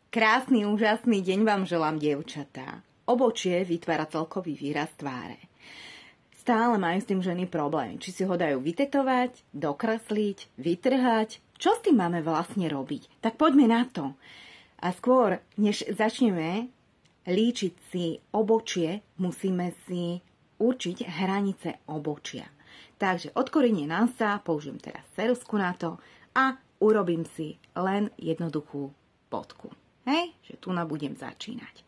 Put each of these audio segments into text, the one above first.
Krásny, úžasný deň vám želám, dievčatá. Obočie vytvára celkový výraz tváre. Stále majú s tým ženy problém. Či si ho dajú vytetovať, dokresliť, vytrhať. Čo s tým máme vlastne robiť? Tak poďme na to. A skôr, než začneme líčiť si obočie, musíme si určiť hranice obočia. Takže odkorenie nosa, použijem teraz ceruzku na to a urobím si len jednoduchú bodku. Hej, že tu budem začínať.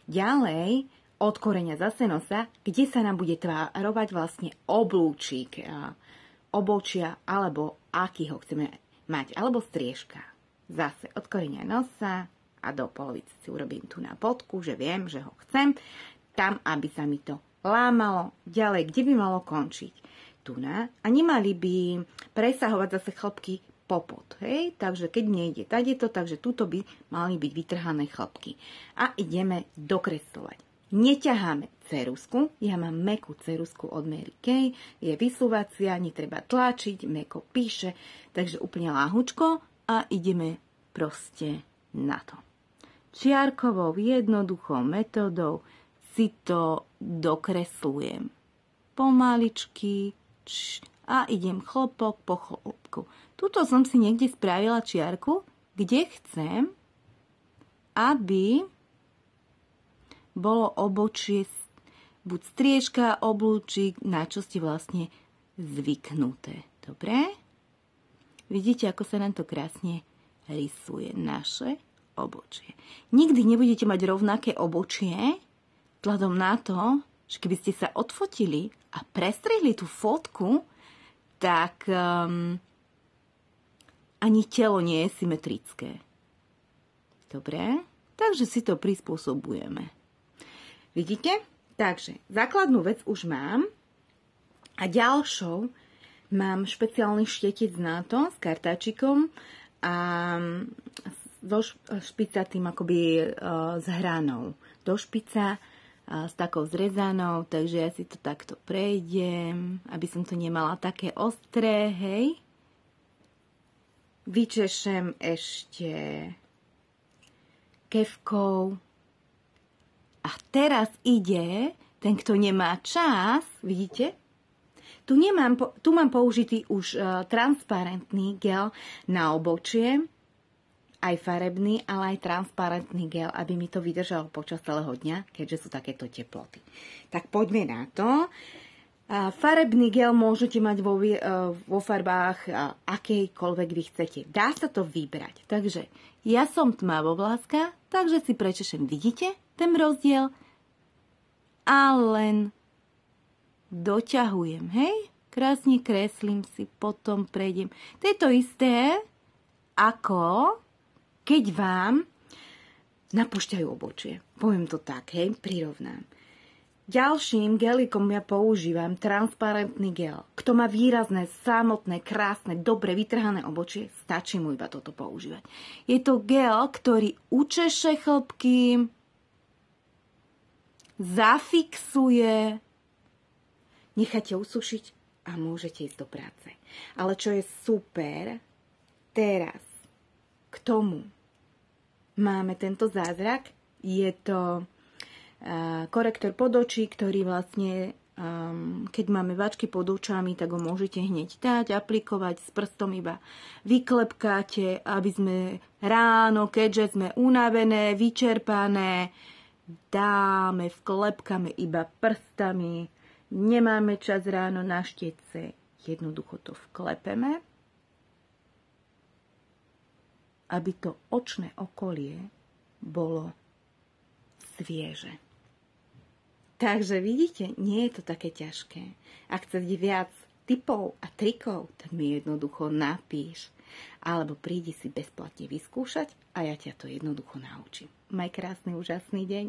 Ďalej, od koreňa zase nosa, kde sa nám bude tvárovať vlastne oblúčik obočia, alebo aký ho chceme mať, alebo striežka. Zase od koreňa nosa a do polovice si urobím tu na bodku, že viem, že ho chcem, tam, aby sa mi to lámalo. Ďalej, kde by malo končiť? Tu na. A nemali by presahovať zase chlopky popod, hej? Takže keď nejde tadeto, takže tuto by mali byť vytrhané chlopky. A ideme dokreslovať. Neťaháme ceruzku, ja mám mäkkú ceruzku od Mary Kay, je vysúvacia, netreba tlačiť, mäkko píše, takže úplne láhučko a ideme proste na to. Čiarkovou, jednoduchou metódou si to dokreslujem. Pomaličky a idem chlopok po chlopku. Tuto som si niekde spravila čiarku, kde chcem, aby bolo obočie buď striežka, oblúčik, na čo ste vlastne zvyknuté. Dobre? Vidíte, ako sa nám to krásne rysuje naše obočie. Nikdy nebudete mať rovnaké obočie, vzhľadom na to, že keby ste sa odfotili a prestrihli tú fotku, tak ani telo nie je symetrické. Dobre? Takže si to prispôsobujeme. Vidíte? Takže základnú vec už mám a ďalšou mám špeciálny štetec na to s kartáčikom a so špicatým akoby s hranou. Do špica s takou zrezanou, takže ja si to takto prejdem, aby som to nemala také ostré, hej. Vyčešem ešte kefkou. A teraz ide ten, kto nemá čas, vidíte? Tu mám použitý už transparentný gel na obočie, aj farebný, ale aj transparentný gel, aby mi to vydržalo počas celého dňa, keďže sú takéto teploty. Tak poďme na to. Farebný gel môžete mať vo farbách akejkoľvek vy chcete. Dá sa to vybrať. Takže ja som tmavovláska, takže si prečešem, vidíte ten rozdiel? A len doťahujem, hej? Krásne kreslím si, potom prejdem. To je to isté, ako keď vám napúšťajú obočie. Poviem to tak, hej? Prirovnám. Ďalším gelikom ja používam transparentný gel. Kto má výrazné, samotné, krásne, dobre vytrhané obočie, stačí mu iba toto používať. Je to gel, ktorý učeše chlpky, zafixuje, necháte usušiť a môžete ísť do práce. Ale čo je super, teraz k tomu máme tento zázrak, je to korektor pod očí, ktorý vlastne, keď máme vačky pod očami, tak ho môžete hneď dať, aplikovať, s prstom iba vyklepkáte, aby sme ráno, keďže sme unavené, vyčerpané, dáme, vklepkáme iba prstami, nemáme čas ráno na štetce, jednoducho to vklepeme, aby to očné okolie bolo svieže. Takže vidíte, nie je to také ťažké. Ak chcete viac tipov a trikov, tak mi jednoducho napíš. Alebo prídi si bezplatne vyskúšať a ja ťa to jednoducho naučím. Maj krásny, úžasný deň.